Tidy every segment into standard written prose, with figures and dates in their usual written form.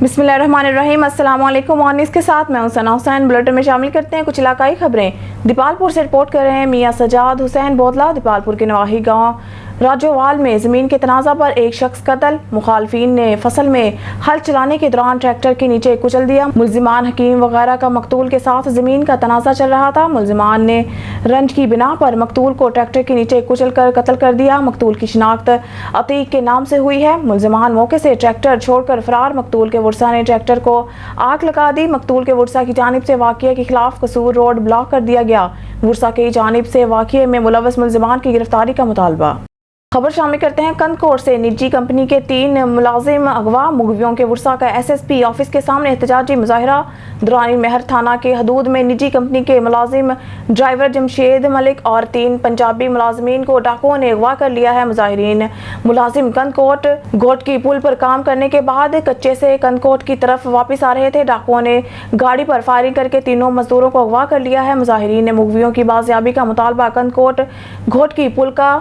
बिस्मिल्लाहिर्रहमानिर्रहीम। अस्सलाम वालेकुम। ऑनिस के साथ मैं हूं सना हुसैन। बुलेटिन में शामिल करते हैं कुछ इलाकाई खबरें। दीपालपुर से रिपोर्ट कर रहे हैं मियां सजाद हुसैन बोतला। दीपालपुर के नवाही गांव राजोवाल में ज़मीन के तनाज़ा पर एक शख्स कत्ल। मुखालफिन ने फसल में हल चलाने के दौरान ट्रैक्टर के नीचे कुचल दिया। मुल्जिमान हकीम वगैरह का मकतूल के साथ ज़मीन का तनाज़ा चल रहा था। मुल्जिमान ने रंज की बिना पर मकतूल को ट्रैक्टर के नीचे कुचल कर कत्ल कर दिया। मकतूल की शिनाख्त अतीक के नाम से हुई है। मुल्जिमान मौके से ट्रैक्टर छोड़कर फरार। मकतूल के वर्सा ने ट्रैक्टर को आग लगा दी। मकतूल के वर्सा की जानिब से वाक़िए के खिलाफ कसूर रोड ब्लॉक कर दिया गया। वर्सा की जानिब से वाक़िए में मुलव्वस मुल्जिमान की गिरफ्तारी का मुतालबा। खबर शामिल करते हैं कंदकोट से। निजी कंपनी के 3 मुलाजिम अगवा। मुगवियों के वर्सा का SSP ऑफिस के सामने एहतजाजी मुजाहरा। दुरानी महर थाना के हदूद में निजी कंपनी के मुलाजिम ड्राइवर जमशेद मलिक और 3 पंजाबी मुलाजमीन को डाकुओं ने अगवा कर लिया है। मुजाहिरीन मुलाजिम कंदकोट गोट की पुल पर काम करने के बाद कच्चे से कंदकोट की तरफ वापस आ रहे थे। डाकुओं ने गाड़ी पर फायरिंग करके तीनों मजदूरों को अगवा कर लिया है। मुजाहिरीन ने मुगवियों की बाजियाबी का मुतालबा। कंदकोट घोट की पुल का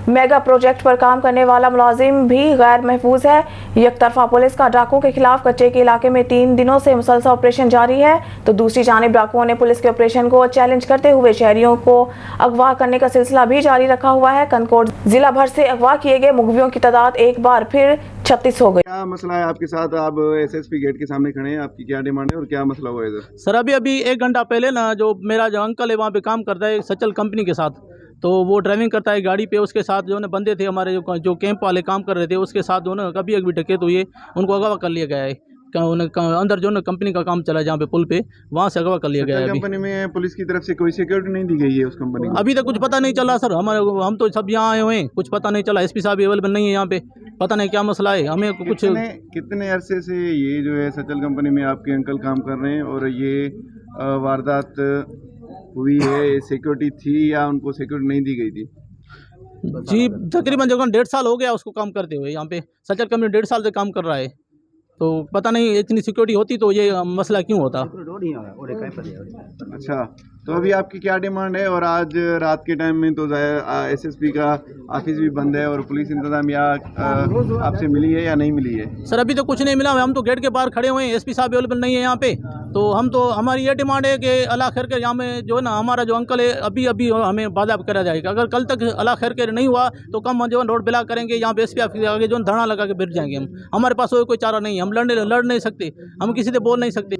मेगा प्रोजेक्ट पर काम करने वाला मुलाजिम भी गैर महफूज है। एक तरफा पुलिस का डाकुओं के खिलाफ कच्चे के इलाके में 3 दिनों से मुसलसल ऑपरेशन जारी है, तो दूसरी जानिब डाकुओं ने पुलिस के ऑपरेशन को चैलेंज करते हुए शहरियों को अगवा करने का सिलसिला भी जारी रखा हुआ है। कंदकोट जिला भर से अगवा किए गए मुगवियों की तादाद एक बार फिर 36 हो गई। क्या मसला है आपके साथ? आप SSP गेट के सामने खड़े हैं, आपकी क्या डिमांड है और क्या मसला हुआ है इधर? सर अभी 1 घंटा पहले ना जो मेरा अंकल है वहाँ पे काम करता है सचल कंपनी के साथ, तो वो ड्राइविंग करता है गाड़ी पे। उसके साथ जो है बंदे थे हमारे जो कैंप वाले काम कर रहे थे, उसके साथ जो है कभी एक भी डकैत हुई है, उनको अगवा कर लिया गया है। अंदर जो है कंपनी का काम चला है जहाँ पे पुल पे, वहाँ से अगवा कर लिया गया है। कंपनी में पुलिस की तरफ से कोई सिक्योरिटी नहीं दी गई है उस कंपनी में? अभी तक कुछ पता नहीं चला सर। हम तो सब यहाँ आए हुए हैं, कुछ पता नहीं चला। SP साहब अवेलेबल नहीं है यहाँ पे, पता नहीं क्या मसला है। हमें कुछ कितने अरसे से ये जो है सचल कंपनी में आपके अंकल काम कर रहे हैं और ये वारदात हुई है, सिक्योरिटी थी या उनको सिक्योरिटी नहीं दी गई थी? जी तकरीबन जो 1.5 साल हो गया उसको काम करते हुए। यहाँ पे सचल कंपनी 1.5 साल से काम कर रहा है, तो पता नहीं इतनी सिक्योरिटी होती तो ये मसला क्यों होता। अच्छा, तो अभी आपकी क्या डिमांड है? और आज रात के टाइम में तो SSP का ऑफिस भी बंद है और पुलिस इंतजामिया आपसे मिली है या नहीं मिली है? सर अभी तो कुछ नहीं मिला। हम तो गेट के बाहर खड़े हुए हैं, SP साहब अवेलेबल नहीं है यहाँ पे। तो हमारी ये डिमांड है कि अल्लाह खैर के यहाँ में जो है ना हमारा जो अंकल है अभी हमें बाज़ाब करा जाएगा। अगर कल तक अल्लाह खैर के नहीं हुआ तो कम जो है रोड ब्लॉक करेंगे। यहाँ पे SP ऑफिस आगे जो है धरना लगा के बैठ जाएंगे हम। हमारे पास कोई चारा नहीं है, हम लड़ नहीं सकते, हम किसी से बोल नहीं सकते।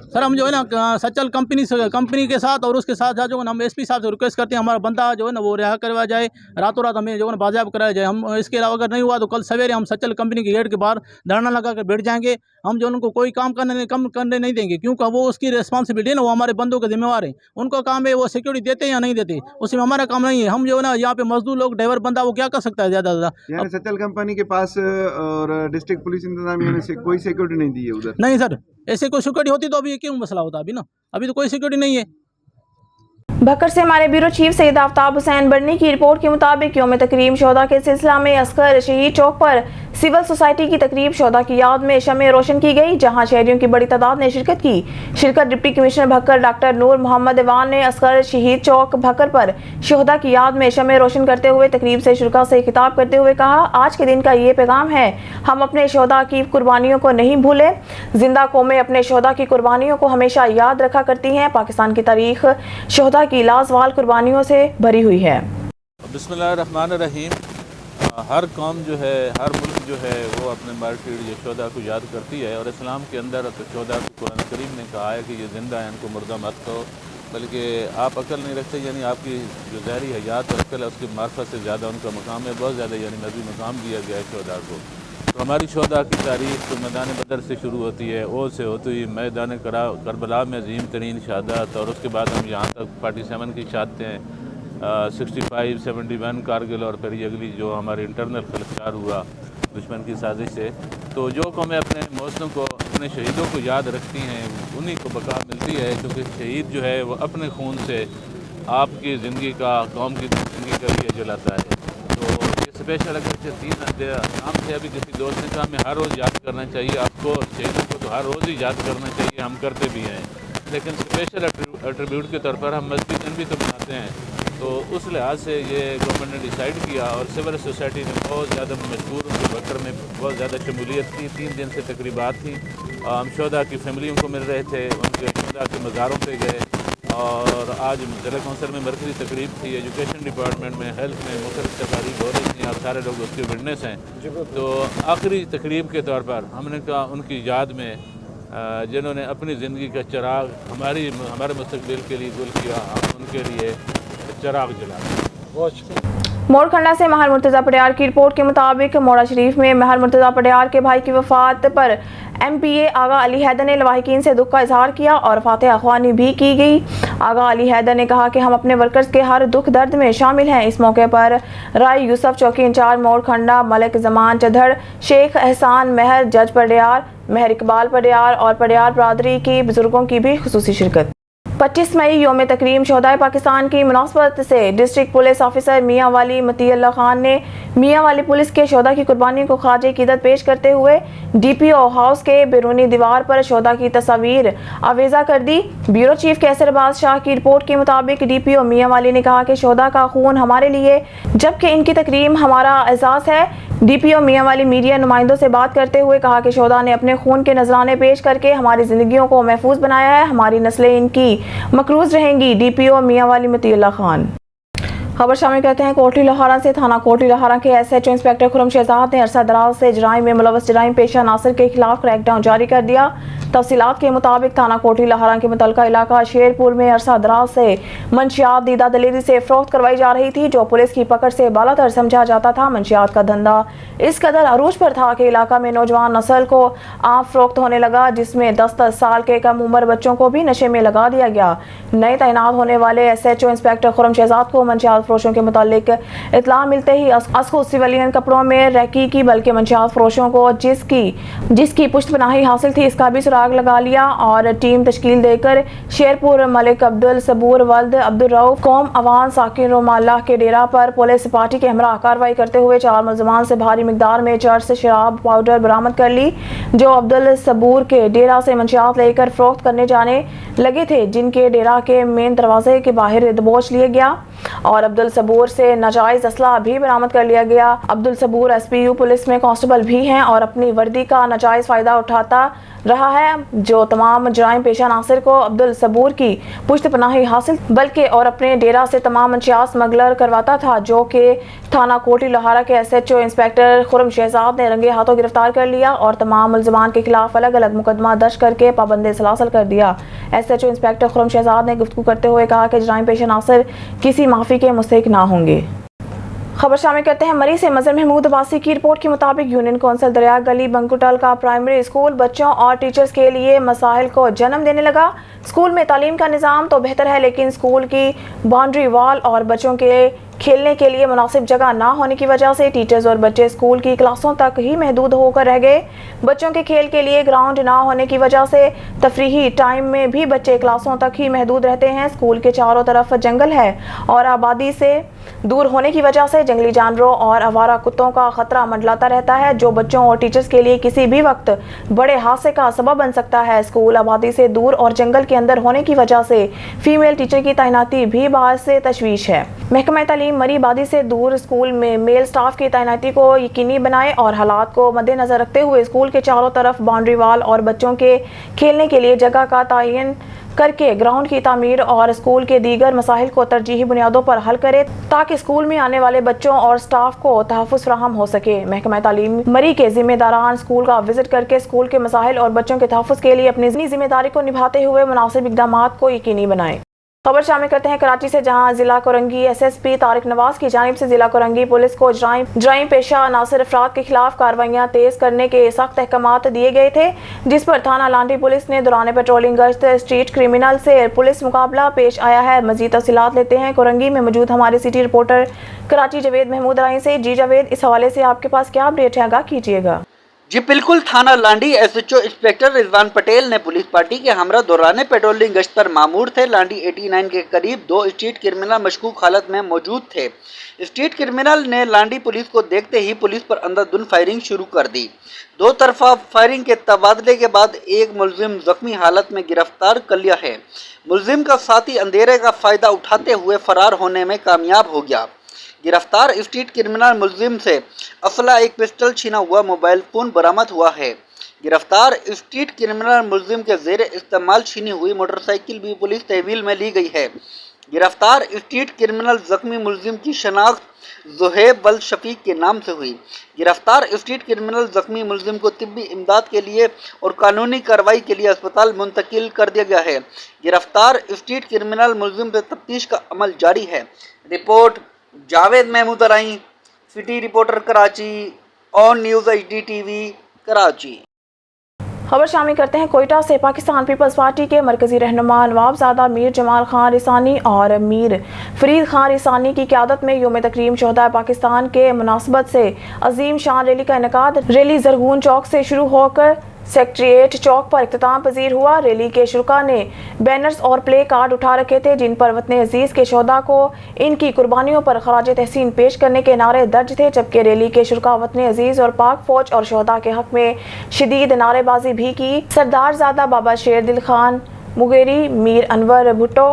सर हम जो है ना सचल कंपनी के साथ और उसके साथ जो है ना हम SP साहब से रिक्वेस्ट करते हैं हमारा बंदा जो है ना वो रिहा करवाया जाए, रातों रात हमें जो है ना बाज़ाब कराया जाए। हम इसके अलावा अगर नहीं हुआ तो कल सवेरे हम सचल कंपनी के गेट के बाहर धरना लगा कर बैठ जाएंगे। हम जो उनको कोई काम करने नहीं देंगे, क्योंकि वो उसकी रिस्पॉन्सिबिलिटी है ना, वो हमारे बंदों के जिम्मेवार है। उनका काम है वो सिक्योरिटी देते हैं या नहीं देते, उसमें हमारा काम नहीं है। हम जो है ना यहाँ पे मजदूर लोग ड्राइवर बंदा वो क्या कर सकता है ज़्यादा से ज़्यादा। सचल कंपनी के पास और डिस्ट्रिक्ट पुलिस इंतजामिया ने कोई सिक्योरिटी नहीं दी है उधर? नहीं सर, ऐसे कोई सिक्योरिटी होती तो अभी क्यों मसला होता। अभी तो कोई सिक्योरिटी नहीं है। भक्कर से हमारे ब्यूरो चीफ सैयद आफ्ताब हुसैन बर्नी की रिपोर्ट के मुताबिक यौम तकरीम शोदा के सिलसिला में अस्कर शहीद चौक पर सिविल सोसाइटी की तकरीब शोदा की याद में शमे रोशन की गई, जहां शहरियों की बड़ी तादाद ने शिरकत डिप्टी कमिश्नर भक्कर डॉक्टर नूर मोहम्मद इवान ने अस्कर शहीद चौक भक्कर पर शोदा की याद में शमे रोशन करते हुए तकरीब से शुरका से खिताब करते हुए कहा, आज के दिन का ये पैगाम है, हम अपने शोदा की कुर्बानियों को नहीं भूले। जिंदा कौमें अपने शोदा की कुर्बानियों को हमेशा याद रखा करती हैं। पाकिस्तान की तारीख शोदा की लाजवाल कुर्बानियों से भरी हुई है। बिस्मिल्लाहिर्रहमानिर्रहीम। हर कौम जो है, हर मुल्क जो है वो अपने मार्टिर या शोदा को याद करती है, और इस्लाम के अंदर शोदा को कुरान करीम ने कहा है कि ये ज़िंदा है, इनको मुर्दा मत कहो, बल्कि आप अकल नहीं रखते, यानी आपकी जो ज़हरी हयात और अकल है उसकी मार्फत से ज़्यादा उनका मकाम है, बहुत ज़्यादा, यानी नबी मकाम दिया गया है शोदा को। तो हमारी शोदा की तारीख़ तो मैदान बदर से शुरू होती है, ओ से होती हुई मैदान करबला में अजीम तरीन शहादत, और उसके बाद हम यहाँ तक 47 की शहादतें, 65, 71 कारगिल, और फिर ये अगली जो हमारी इंटरनल खिलफकार हुआ दुश्मन की साजिश से। तो जो कौमें अपने मौसम को, अपने शहीदों को याद रखती हैं, उन्हीं को बका मिलती है, क्योंकि शहीद जो है वो अपने खून से आपकी ज़िंदगी का, कौम की ज़िंदगी का लिए जलाता है। तो ये स्पेशल अगर 3 नाम से अभी किसी दोस्त ने कहा हमें हर रोज़ याद करना चाहिए आपको, शहीदों को तो हर रोज़ ही याद करना चाहिए, हम करते भी हैं, लेकिन स्पेशल एट्रीब्यूट के तौर पर हम मस्जिद भी तो बनाते हैं। तो उस लिहाज से ये गवर्नमेंट ने डिसाइड किया और सिविल सोसाइटी ने बहुत ज़्यादा मशहूर بکر میں بہت زیادہ شمولیت تھی. 3 دن سے تقریبات تھی. ہم شہداء کی فیملیوں کو مل رہے تھے, ان کے شہداء کے مزاروں پہ گئے, اور آج ضلع کونسل میں مرکزی تقریب تھی, ایجوکیشن ڈپارٹمنٹ میں, ہیلتھ میں مختلف تقاریب ہو رہی تھیں. آپ سارے لوگ اس کے وٹنس ہیں. تو آخری تقریب کے طور پر ہم نے کہا ان کی یاد میں جنہوں نے اپنی زندگی کا چراغ ہمارے مستقبل کے لیے گل کیا, ہم ان کے لیے چراغ جلائیں. بہت شکریہ. موڑ کھنڈا سے مہر مرتضی پٹیال کی رپورٹ کے مطابق موڑا شریف میں مہر مرتضی پٹیال کے بھائی کی وفات پر ایم پی اے آغا علی حیدر نے لواحقین سے دکھ کا اظہار کیا اور فاتحہ خوانی بھی کی گئی. آغا علی حیدر نے کہا کہ ہم اپنے ورکرز کے ہر دکھ درد میں شامل ہیں. اس موقع پر رائے یوسف چوکی انچارج موڑ کھنڈا, ملک زمان چدھڑ, شیخ احسان مہر, جج پڈیار, مہر اقبال پڈیار اور پڈیار برادری کی بزرگوں کی بھی خصوصی شرکت. 25 مئی یوم تکریم شہدائے پاکستان کی مناسبت سے ڈسٹرکٹ پولیس آفیسر میاں والی متی اللہ خان نے میاں والی پولیس کے شہداء کی قربانی کو خراج عقیدت پیش کرتے ہوئے ڈی پی او ہاؤس کے بیرونی دیوار پر شہداء کی تصاویر آویزہ کر دی. بیورو چیف کیسر عباس شاہ کی رپورٹ کے مطابق ڈی پی او میاں والی نے کہا کہ شہداء کا خون ہمارے لیے جبکہ ان کی تکریم ہمارا اعزاز ہے. ڈی پی او میاں والی میڈیا نمائندوں سے بات کرتے ہوئے کہا کہ شہداء نے اپنے خون کے نذرانے پیش کر کے ہماری زندگیوں کو محفوظ بنایا ہے, ہماری نسلیں ان کی مقروض رہیں گی. ڈی پی او میاں والی متی اللہ خان. خبر شامل کرتے ہیں کوٹلی لاہورہ سے. تھانہ کوٹلی لاہورہ کے ایس ایچ او انسپیکٹر خرم شہزاد نے عرصہ دراز سے جرائم میں ملوث جرائم پیشہ ناصر کے خلاف کریک ڈاؤن جاری کر دیا. تفصیلات کے مطابق تھانہ کوٹلی لاہورہ کے متعلقہ علاقہ شیرپور میں عرصہ دراز سے منشیات دیدہ دلیری سے فروخت کروائی جا رہی تھی, جو پولیس کی پکڑ سے بالا تر سمجھا جاتا تھا. منشیات کا دھندا اس قدر عروج پر تھا کہ علاقہ میں نوجوان نسل کو عام فروخت ہونے لگا, جس میں 10 سال کے کم عمر بچوں کو بھی نشے میں لگا دیا گیا. نئے تعینات ہونے والے ایس ایچ او انسپیکٹر خرم شہزاد کو منشیات فروشوں کے متعلق اطلاع ملتے ہی خود سویلین کپڑوں میں ریکی کی بلکہ منشیات فروشوں کو جس کی پشت پناہی حاصل تھی اس کا بھی سراغ لگا لیا اور ٹیم تشکیل دے کر شیرپور ملک عبدالصبور ولد عبدالرؤف قوم اوان ساکن روما اللہ کے ڈیرا پر پولیس پارٹی کے ہمراہ کارروائی کرتے ہوئے 4 ملزمان سے بھاری مقدار میں چرس شراب پاؤڈر برآمد کر لی, جو عبدالصبور کے ڈیرا سے منشیات لے کر فروخت کرنے جانے لگے تھے, جن کے ڈیرا کے مین دروازے کے باہر دبوچ لیا گیا اور عبدالصبور سے ناجائز اسلحہ بھی برآمد کر لیا گیا. Abdul Saboor S P U police میں کانسٹیبل بھی ہیں اور اپنی وردی کا ناجائز فائدہ اٹھاتا رہا ہے, جو تمام جرائم پیشہ ناصر کو عبدالصبور کی پشت پناہی حاصل بلکہ اور اپنے ڈیرا سے تمام منشیات سمگلر کرواتا تھا, جو کہ تھانہ کوٹلی لاہورہ کے ایس ایچ او انسپیکٹر خرم شہزاد نے رنگے ہاتھوں گرفتار کر لیا اور تمام ملزمان کے خلاف الگ الگ مقدمہ درج کر کے پابند سلاسل کر دیا. ایس ایچ او انسپیکٹر خرم شہزاد نے گفتگو کرتے ہوئے کہا کہ جرائم پیشہ ناصر کسی معافی کے مستحق نہ ہوں گے. خبر شامل کرتے ہیں مری سے. مظہر محمود عباسی کی رپورٹ کے مطابق یونین کونسل دریا گلی بنکوٹل کا پرائمری اسکول بچوں اور ٹیچرز کے لیے مسائل کو جنم دینے لگا. اسکول میں تعلیم کا نظام تو بہتر ہے, لیکن اسکول کی باؤنڈری وال اور بچوں کے کھیلنے کے لیے مناسب جگہ نہ ہونے کی وجہ سے ٹیچرز اور بچے اسکول کی کلاسوں تک ہی محدود ہو کر رہ گئے. بچوں کے کھیل کے لیے گراؤنڈ نہ ہونے کی وجہ سے تفریحی ٹائم میں بھی بچے کلاسوں تک ہی محدود رہتے ہیں. اسکول کے چاروں طرف جنگل ہے اور آبادی سے دور ہونے کی وجہ سے جنگلی جانوروں اور آوارہ کتوں کا خطرہ منڈلاتا رہتا ہے, جو بچوں اور ٹیچرز کے لیے کسی بھی وقت بڑے حادثے کا سبب بن سکتا ہے. اسکول آبادی سے دور اور جنگل کے اندر ہونے کی وجہ سے فیمیل ٹیچر کی تعیناتی بھی باعث تشویش ہے. محکمہ تعلیم مری آبادی سے دور اسکول میں میل سٹاف کی تعیناتی کو یقینی بنائے اور حالات کو مد نظر رکھتے ہوئے اسکول کے چاروں طرف باؤنڈری وال اور بچوں کے کھیلنے کے لیے جگہ کا تعین کر کے گراؤنڈ کی تعمیر اور اسکول کے دیگر مسائل کو ترجیحی بنیادوں پر حل کرے تاکہ اسکول میں آنے والے بچوں اور سٹاف کو تحفظ فراہم ہو سکے. محکمہ تعلیم مری کے ذمہ داران اسکول کا وزٹ کر کے اسکول کے مسائل اور بچوں کے تحفظ کے لیے اپنی ذمہ داری کو نبھاتے ہوئے مناسب اقدامات کو یقینی بنائیں. خبر شامل کرتے ہیں کراچی سے, جہاں ضلع Korangi S S P Tariq Nawaz کی جانب سے ضلع کورنگی پولیس کو جرائم پیشہ ناصر افراد کے خلاف کارروائیاں تیز کرنے کے سخت احکامات دیے گئے تھے, جس پر تھانہ لانڈی پولیس نے دوران پیٹرولنگ گشت اسٹریٹ کرمنل سے پولیس مقابلہ پیش آیا ہے. مزید تفصیلات لیتے ہیں کورنگی میں موجود ہمارے سٹی رپورٹر کراچی جاوید محمود رائی سے. جی جاوید, اس حوالے سے آپ کے پاس کیا اپڈیٹ ہے, آگاہ کیجیے گا. جی بالکل, تھانہ Landhi S H O inspector Rizwan Patel نے پولیس پارٹی کے ہمراہ دوران پیٹرولنگ گشت پر مامور تھے. لانڈی 89 کے قریب 2 اسٹریٹ کرمنل مشکوک حالت میں موجود تھے. اسٹریٹ کرمنل نے لانڈی پولیس کو دیکھتے ہی پولیس پر اندھادھند فائرنگ شروع کر دی. 2 طرفہ فائرنگ کے تبادلے کے بعد ایک ملزم زخمی حالت میں گرفتار کر لیا ہے. ملزم کا ساتھی اندھیرے کا فائدہ اٹھاتے ہوئے فرار ہونے میں کامیاب ہو گیا. गिरफ्तार स्ट्रीट क्रिमिनल मुलजिम से असला, एक पिस्टल, छीना हुआ मोबाइल फोन बरामद हुआ है। गिरफ्तार स्ट्रीट क्रिमिनल मुलजिम के जेर इस्तेमाल छीनी हुई मोटरसाइकिल भी पुलिस तहवील में ली गई है। गिरफ्तार स्ट्रीट क्रिमिनल जख्मी मुलजिम की शनाख्त ज़ुहैब वल शफीक के नाम से हुई। गिरफ्तार स्ट्रीट क्रिमिनल जख्मी मुलजिम को तिब्बी इमदाद के लिए और कानूनी कार्रवाई के लिए अस्पताल मुंतकिल कर दिया गया है। गिरफ्तार स्ट्रीट क्रिमिनल मुलजिम पर तफ्तीश का अमल जारी है। Report Javed Mahmood Arain, city reporter Karachi, on news HD TV Karachi. खबर शामिल करते हैं कोयटा से। पाकिस्तान पीपल्स पार्टी के मरकजी रहनुमा नवाबजादा मीर जमाल खान रिसानी और मीर फरीद खान रिसानी की क़यादत में यौम तकरीम शोहदा पाकिस्तान के मुनासबत से अजीम शान रैली का इनेकाद। रैली जरगून चौक से शुरू होकर सेक्रेटेरिएट चौक पर इख्तिताम पजीर हुआ। रैली के शुरका ने बैनर्स और प्ले कार्ड उठा रखे थे, जिन पर वतन अजीज़ के शोहदा को इनकी कुर्बानियों पर खराज तहसीन पेश करने के नारे दर्ज थे। जबकि रैली के शुरका वतन अजीज़ और पाक फौज और शोहदा के हक में शदीद नारेबाजी भी की। सरदारजादा बाबा शेर दिल खान मुगेरी, मीर अनवर भुट्टो,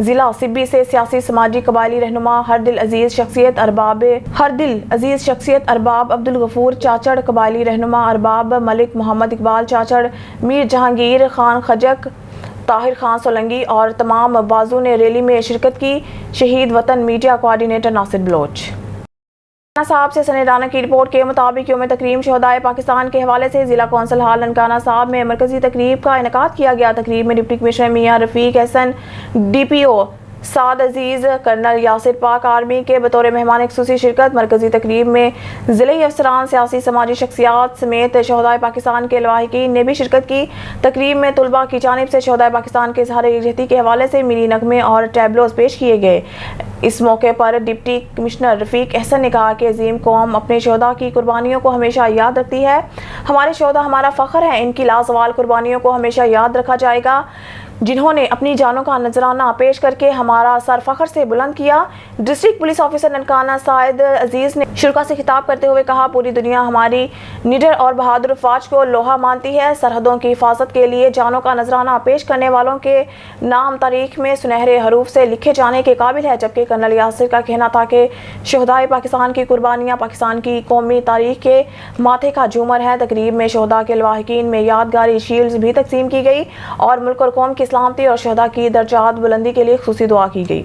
जिला सिब्बी से सियासी समाजी कबायली रहनुमा हर दिल अजीज शख्सियत अरबाब अब्दुल गफूर चाचड़, कबायली रहनुमा अरबाब मलिक मोहम्मद इकबाल चाचड़, मीर जहांगीर खान खजक, ताहिर खान सोलंगी और तमाम बाजू ने रैली में शिरकत की। शहीद वतन मीडिया कोऑर्डिनेटर नासिर बलोच साहब से सनेदाना की रिपोर्ट के मुताबिक यौम तकरीम शोहदाए पाकिस्तान के हवाले से जिला कौंसल हाल ननकाना साहब में मरकजी तकरीब का इनेकाद किया गया। तकरीब में डिप्टी कमिश्नर मियां रफीक एहसन, DPO साद अजीज़, कर्नल यासिर पाक आर्मी के बतौर मेहमान खुसूसी शिरकत। मरकजी तकरीब में ज़िले अफसरान, सियासी समाजी शख्सियात समेत शोहदाए पाकिस्तान के लवाहिकीन ने भी शिरकत की। तकरीब में तुलबा की जानिब से शोहदाए पाकिस्तान के इज़हार यकजहती के हवाले से मिनी नगमे और टैबलोज पेश किए गए। इस मौके पर डिप्टी कमिश्नर रफीक एहसन ने कहा कि अजीम कौम अपने शोहदा की कुर्बानियों को हमेशा याद रखती है। हमारे शोहदा हमारा फ़ख्र है, इनकी लाजवाल कुर्बानियों को हमेशा याद रखा जाएगा, जिन्होंने अपनी जानों का नजराना पेश करके हमारा सर फख्र से बुलंद किया। District police officer Nankana Syed Aziz ने शुरा से खिताब करते हुए कहा, पूरी दुनिया हमारी निडर और बहादुर फौज को लोहा मानती है। सरहदों की हिफाजत के लिए जानों का नजराना पेश करने वालों के नाम तारीख में सुनहरे हरूफ से लिखे जाने के काबिल है। जबकि कर्नल यासिर का कहना था कि शोहदाए पाकिस्तान की कुर्बानियाँ पाकिस्तान की कौमी तारीख के माथे का झूमर है। तकरीब में शोहदा के लवाहिकीन में यादगारी शील्ड्स भी तकसीम की गई और मुल्क और कौम की सलामती और शोहदा की दर्जात बुलंदी के लिए खुसूसी दुआ की गई।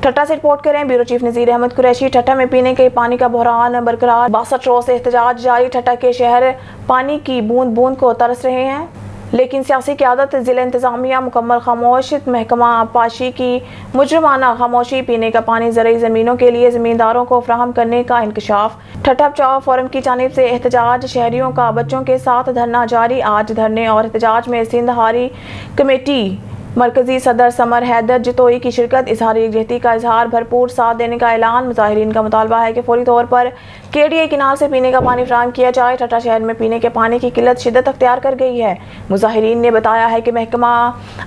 ठट्टा से रिपोर्ट करें ब्यूरो चीफ नज़ीर अहमद कुरैशी। ठट्टा में पीने के पानी का बहरान बरकरार, 62 रोज से एहतजाज जारी। ठट्टा के शहर पानी की बूंद बूंद को तरस रहे हैं, लेकिन सियासी क़यादत, ज़िला इंतज़ामिया मुकम्मल खामोश। महकमा आबपाशी की मुजरमाना खामोशी, पीने का पानी ज़रई ज़मीनों के लिए ज़मींदारों को फराहम करने का इंकशाफ। ठट्टा बचाओ फोरम की जानिब से एहतजाज, शहरियों का बच्चों के साथ धरना जारी। आज धरने और एहतजाज में सिंध हारी कमेटी मरकजी सदर समर हैदर जितोई की शिरकत। इजहार यकजहती का इजहार, भरपूर साथ देने का ऐलान। मुजाहिरीन का मुतालबा है कि फौरी तौर पर KDA किनाल से पीने का पानी फराहम किया जाए। ठट्टा शहर में पीने के पानी की किल्लत शिद्दत अख्तियार कर गई है। मुजाहिरीन ने बताया है कि महकमा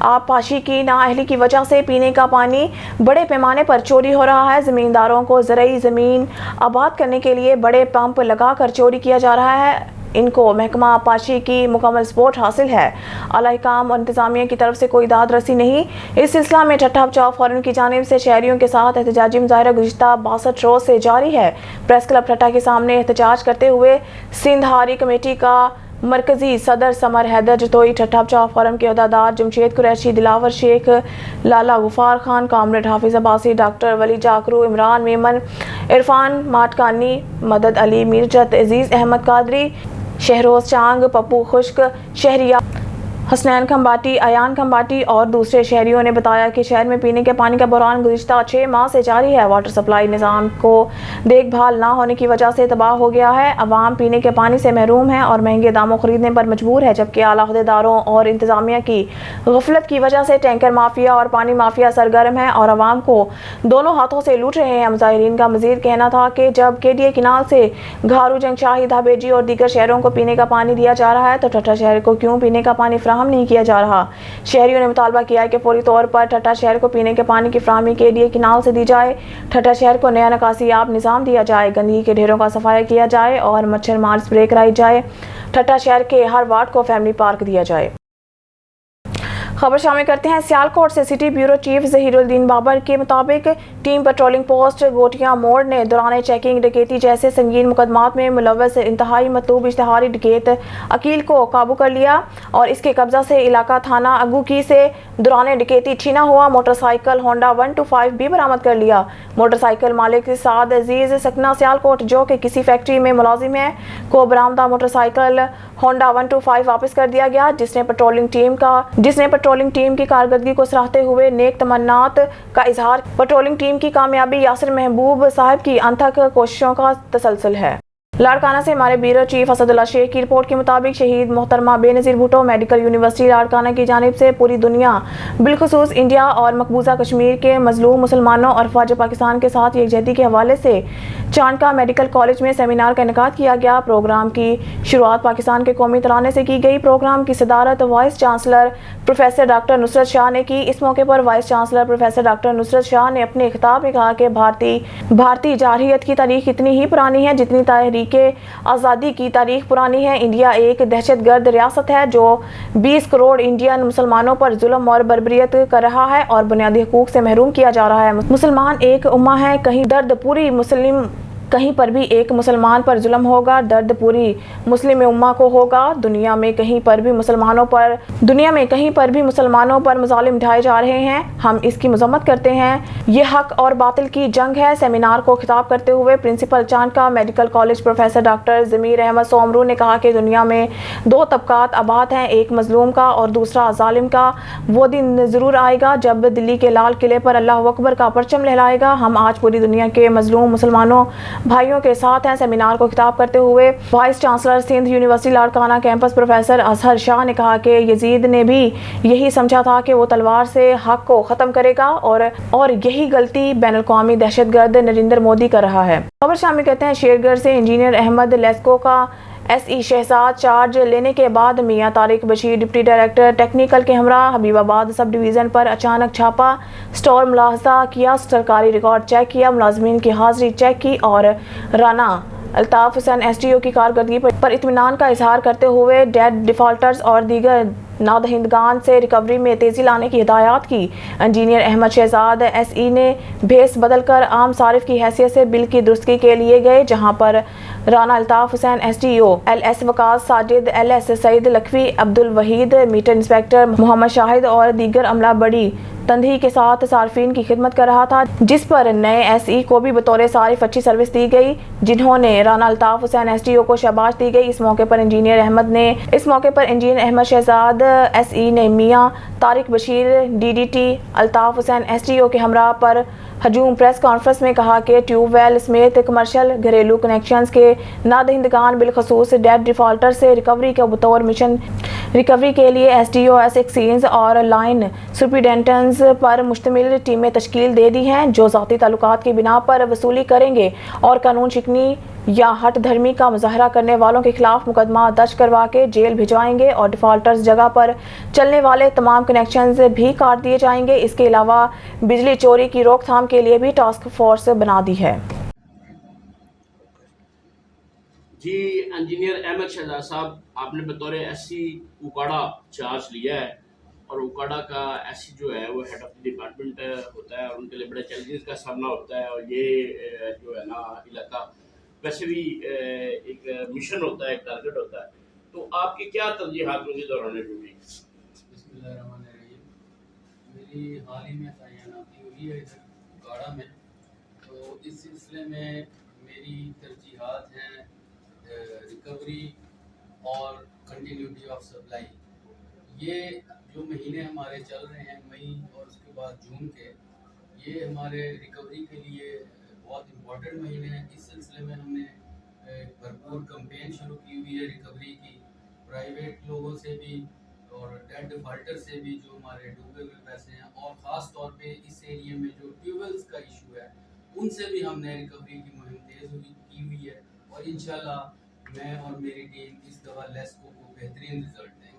आबपाशी की नाअहली की वजह से पीने का पानी बड़े पैमाने पर चोरी हो रहा है। ज़मींदारों को ज़रई ज़मीन आबाद करने के लिए बड़े पंप लगा कर चोरी किया जा रहा है। इनको महकमा आबपाशी की मुकम्मल सपोर्ट हासिल है। आला-ई-काम और इंतज़ामिया की तरफ से कोई दाद रसी नहीं। इस सिलसिला में ठट्टा बचाओ फोरम की जानिब से शहरियों के साथ एहतजाजी मुजाहरा गुज़िश्ता 62 रोज से जारी है। प्रेस क्लब ठट्टा के सामने एहतजाज करते हुए सिंध हारी कमेटी का मरकजी सदर समर हैदर जितोई, ठट्टा बचाओ फोरम के अहदेदार जमशेद कुरैशी, दिलावर शेख, लाला गुफार खान, कामरेड हाफिज अब्बासी, डॉक्टर वली जाकरू, इमरान मेमन, इरफान माटकानी, मदद अली, मीरजत, अजीज़ अहमद कादरी, शहरोज चांग, पप्पू खुश्क, शहरिया हसनैन खंबाटी, अयान खंबाटी और दूसरे शहरियों ने बताया कि शहर में पीने के पानी का बहरान गुज़िश्ता 6 माह से जारी है। वाटर सप्लाई निज़ाम को देखभाल ना होने की वजह से तबाह हो गया है। अवाम पीने के पानी से महरूम है और महंगे दामों खरीदने पर मजबूर है। जबकि आला अहदेदारों और इंतज़ामिया की गफलत की वजह से टैंकर माफिया और पानी माफिया सरगर्म है और अवाम को दोनों हाथों से लूट रहे हैं। मुजाहिरीन का मजीद कहना था कि जब KDA किनाल से घारू, जंगशाही, धाबेजी और दीगर शहरों को पीने का पानी दिया जा रहा है तो ठट्टा शहर को क्यों पीने का पानी फराहम नहीं किया जा रहा। शहरियों ने मुतालबा किया है कि फौरी तौर पर ठट्टा शहर को पीने के पानी की फराहमी KDA किनाल से दी जाए। ठट्टा शहर को नया निकासीयाब निज़ाम दिया जाए, गंदगी के ढेरों का सफाया किया जाए और मच्छर मार स्प्रे कराई जाए। ठट्टा शहर के हर वार्ड को फैमिली पार्क दिया जाए। खबर शामिल करते हैं सियालकोट से। City bureau chief Zaheeruddin Babar के मुताबिक टीम पेट्रोलिंग पोस्ट गोटियां मोड़ ने दौरान चेकिंग डकैती जैसे संगीन मुकदमात में मुलव्वस इंतहाई मतलूब इश्तिहारी डकैत अकील को काबू कर लिया और इसके कब्जा से इलाका थाना अगुकी से दौरान डकैती छीना हुआ मोटरसाइकिल होंडा 125 भी बरामद कर लिया। मोटरसाइकिल मालिक साद अजीज सकना सियालकोट जो कि किसी फैक्ट्री में मुलाजिम है को बरामदा मोटरसाइकिल होंडा 125 वापस कर दिया गया, जिसने पेट्रोलिंग टीम की कारकर्दगी को सराहते हुए नेक तमन्नात का इजहार। पेट्रोलिंग टीम की कामयाबी यासिर महबूब साहब की अनथक कोशिशों का तसलसल है। लाड़काना से हमारे ब्यूरो चीफ असदुल्ला शेख की रिपोर्ट के मुताबिक शहीद मोहतरमा बेनज़ीर भुट्टो मेडिकल यूनिवर्सिटी लाड़काना की जानिब से पूरी दुनिया बिलखुसूस इंडिया और मकबूजा कश्मीर के मजलूम मुसलमानों और ख्वाजा पाकिस्तान के साथ यकजहती के हवाले से चांडका मेडिकल कॉलेज में सेमिनार का इनेकाद किया गया। प्रोग्राम की शुरुआत पाकिस्तान के कौमी तराने से की गई। प्रोग्राम की सदारत vice chancellor professor doctor Nusrat Shah ने की। इस मौके पर vice chancellor professor doctor Nusrat Shah ने अपने खिताब में कहा कि भारतीय जारहियत की तारीख इतनी ही पुरानी है जितनी तहरीक आज़ादी की तारीख पुरानी है। इंडिया एक दहशतगर्द रियासत है जो 20 करोड़ इंडियन मुसलमानों पर जुल्म और बर्बरियत कर रहा है और बुनियादी हुकूक से महरूम किया जा रहा है। मुसलमान एक उम्मा है, कहीं पर भी एक मुसलमान पर जुल्म होगा, दर्द पूरी मुस्लिम उम्मा को होगा। दुनिया में कहीं पर भी मुसलमानों पर मज़ालिम ढाए जा रहे हैं, हम इसकी मज़म्मत करते हैं। ये हक और बातिल की जंग है। सेमिनार को खिताब करते हुए principal Chandka medical college professor doctor Zameer Ahmed Soomro ने कहा कि दुनिया में दो तबकात आबाद हैं, एक मजलूम का और दूसरा जालिम का। वो दिन ज़रूर आएगा जब दिल्ली के लाल किले पर अल्लाह अकबर का परचम लहराएगा। हम आज पूरी दुनिया के मजलूम मुसलमानों भाइयों के साथ हैं। सेमिनार को खिताब करते हुए vice chancellor Sindh university Larkana campus professor Azhar Shah ने कहा कि यजीद ने भी यही समझा था कि वो तलवार से हक को ख़त्म करेगा और यही गलती बैनुल-अक़वामी दहशतगर्द नरेंद्र मोदी कर रहा है। खबर शामिल करते हैं शेरगढ़ से। इंजीनियर अहमद लेस्को का एसई शहजाद चार्ज लेने के बाद Mian Tariq Bashir deputy director technical के हमरा हबीबाबाद सब डिवीज़न पर अचानक छापा स्टोर मुलाहजा किया, सरकारी रिकॉर्ड चेक किया, मुलाजमीन की हाजिरी चेक की और राना अल्ताफ हुसैन एसडीओ की कारकर्दगी पर इत्मीनान का इजहार करते हुए डेट डिफॉल्टर्स और दीगर नादहिंदगान से रिकवरी में तेज़ी लाने की हिदायत की। इंजीनियर अहमद शहजाद एसई ने भेस बदलकर आम सारिफ की हैसियत से बिल की दुरुस्ती के लिए गए, जहां पर Rana Altaf Hussain SDO, LS Waqas Sajid, LS Saeed Lakhvi, Abdul Waheed, meter inspector Mohammad Shahid और दीगर अमला बड़ी तंदही के साथ सार्फिन की खिदमत कर रहा था, जिस पर नए एसई को भी बतौर सारिफ अच्छी सर्विस दी गई, जिन्होंने राना अल्ताफ हुसैन एसडीओ को शाबाश दी गई। इस मौके पर इंजीनियर अहमद शहजाद एसई ने मियां तारिक बशीर डीडीटी अल्ताफ हुसैन एसडीओ के हमरा पर हजूम प्रेस कॉन्फ्रेंस में कहा कि ट्यूबवेल समेत कमर्शियल घरेलू कनेक्शंस के नादहिंदगान बिलखसूस डेट डिफॉल्टर से रिकवरी के बतौर मिशन रिकवरी के लिए एसडीओएस एक्सचेंज और लाइन सुपरिटेंडेंट्स पर मुश्तमिल टीमें तश्कील दे दी हैं, जो ज़ाती ताल्लुकात की बिना पर वसूली करेंगे और कानून शिकनी या हट धर्मी का मुजाहरा करने वालों के खिलाफ मुकदमा दर्ज करवा के जेल भिजवाएंगे और डिफॉल्टर्स जगह पर चलने वाले तमाम कनेक्शंस भी काट दिए जाएंगे। इसके अलावा बिजली चोरी की रोकथाम के लिए भी टास्क फोर्स बना दी है। जी इंजीनियर अहमद शहजाद साहब, आपने बतौर एससी उकाड़ा चार्ज लिया है और उकाड़ा का एससी जो है वो हेड ऑफ डिपार्टमेंट होता है और उनके लिए बड़े चैलेंजेस का सामना होता है और ये जो है ना इलाका वैसे भी एक मिशन होता है, एक टारगेट होता है, तो आपकी क्या तरजीहात होंगी दौरान ड्यूटी? मेरी हाल ही में तैनाती हुई है इधर उकाड़ा में, तो इस सिलसिले में मेरी तरजीहात हैं रिकवरी और कंटिन्यूटी ऑफ सप्लाई। ये जो महीने हमारे चल रहे हैं मई और उसके बाद जून के, ये हमारे रिकवरी के लिए बहुत इम्पोर्टेंट महीने हैं। इस सिलसिले में हमने भरपूर कैंपेन शुरू की हुई है रिकवरी की, प्राइवेट लोगों से भी और डेट डिफॉल्टर से भी जो हमारे डूबे हुए पैसे हैं, और ख़ास तौर पे इस एरिया में जो ट्यूबवेल्स का इशू है उनसे भी हमने रिकवरी की मुहिम तेज़ की हुई है और इंशाल्लाह मैं और मेरी टीम इस दफ़ा लेस्को को बेहतरीन रिजल्ट देंगे।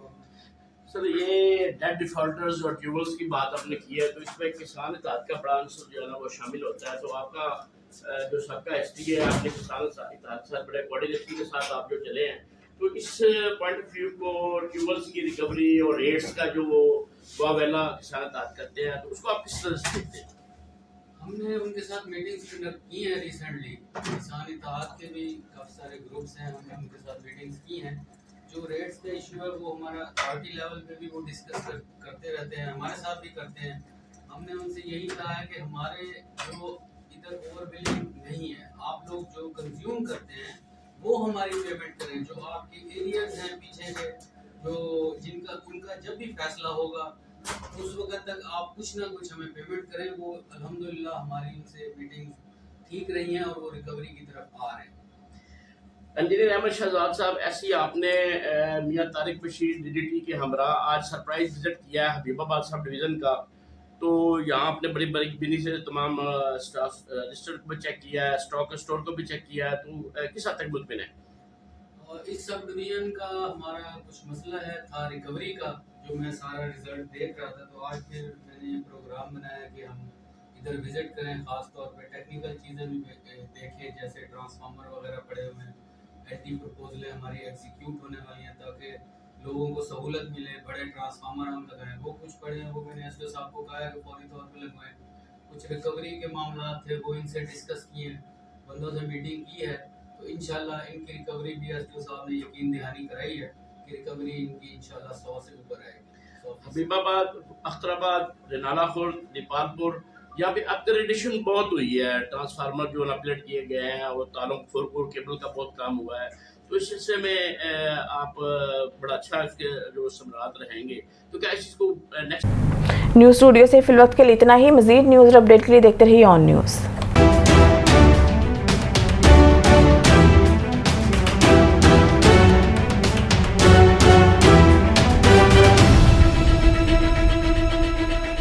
सर, ये डेट डिफॉल्टर्स और ट्यूबवेल्स की बात आपने की है, तो इसमें किसान इत्तेहाद का बड़ा आंसर जो है ना वो शामिल होता है, तो आपका जो सबका एसटी है, आपने किसान इत्तेहाद के साथ बड़े कोऑर्डिनेशन के साथ आप जो चले हैं, तो इस पॉइंट ऑफ व्यू को ट्यूबवेल्स की रिकवरी और रेट्स का जो वावेला के साथ बात करते हैं, तो उसको आप किस तरह से देखते हैं? हमने उनके साथ मीटिंग्स कंडक्ट की हैं रिसेंटली, किसान इत्तेहाद के भी काफ़ी सारे ग्रुप्स हैं, हमने उनके साथ मीटिंग्स की हैं। जो रेट्स का इशू है वो हमारा पार्टी लेवल पे भी वो डिस्कस करते रहते हैं, हमारे साथ भी करते हैं। हमने उनसे यही कहा है कि हमारे जो इधर ओवर बिलिंग नहीं है, आप लोग जो कंज्यूम करते हैं वो हमारी पेमेंट करें। जो आपके एरियाज हैं पीछे के, जो जिनका उनका जब भी फैसला होगा उस वक्त तक आप कुछ ना कुछ हमें पेमेंट करें। वो अल्हम्दुलिल्लाह हमारी उनसे मीटिंग ठीक रही हैं और वो रिकवरी की तरफ आ रहे हैं। इंजीनियर अहमद शहजाद साहब, ऐसी आपने मियां तारिक बशीर DDT के हमरा आज सरप्राइज विजिट किया है हबीबाबाद सब डिवीज़न का, तो यहाँ आपने बड़ी बड़ी बिनी से तमाम रजिस्टर को भी चेक किया है, स्टॉक स्टोर को भी चेक किया है, तो किस हद तक मुतमिन है? और इस सब डिवीजन का हमारा कुछ मसला है था रिकवरी का, जो मैं सारा रिजल्ट देख रहा था, तो आज फिर मैंने प्रोग्राम बनाया कि हम इधर विजिट करें, ख़ास तौर पे टेक्निकल चीज़ें भी देखें, जैसे ट्रांसफार्मर वगैरह पड़े हुए हैं, एलटी प्रपोजलें हमारी एग्जीक्यूट होने वाली हैं ताकि लोगों को सहूलत मिले, बड़े ट्रांसफार्मर हम लगाएं। वो कुछ पड़े हैं, वो मैंने एसडीओ साहब को कहा है कि फौरी तौर पे लगवाएं। कुछ रिकवरी के मामला थे, वो इनसे डिस्कस किए हैं, बंदों से मीटिंग की है, तो इंशाल्लाह इनकी रिकवरी भी एसडीओ साहब ने यकीन दहानी कराई है कि रिकवरी इनकी इंशाल्लाह 100 से ऊपर आएगी। हबीबाबाद, अख्तराबाद, रेनाला खुर्द, दीपालपुर, यहाँ पे अपग्रेडेशन बहुत हुई है, ट्रांसफार्मर जो अपग्रेड किए गए हैं और तालों 4 केबल का बहुत काम हुआ है, तो इस हिस्से में आप बड़ा अच्छा इसके जो सम्राट रहेंगे, तो क्या इस चीज़ को नेक्स्ट न्यूज़ स्टूडियो से फिल वक्त के लिए इतना ही। मज़ीद न्यूज़ अपडेट के लिए देखते रहिए ऑन न्यूज़।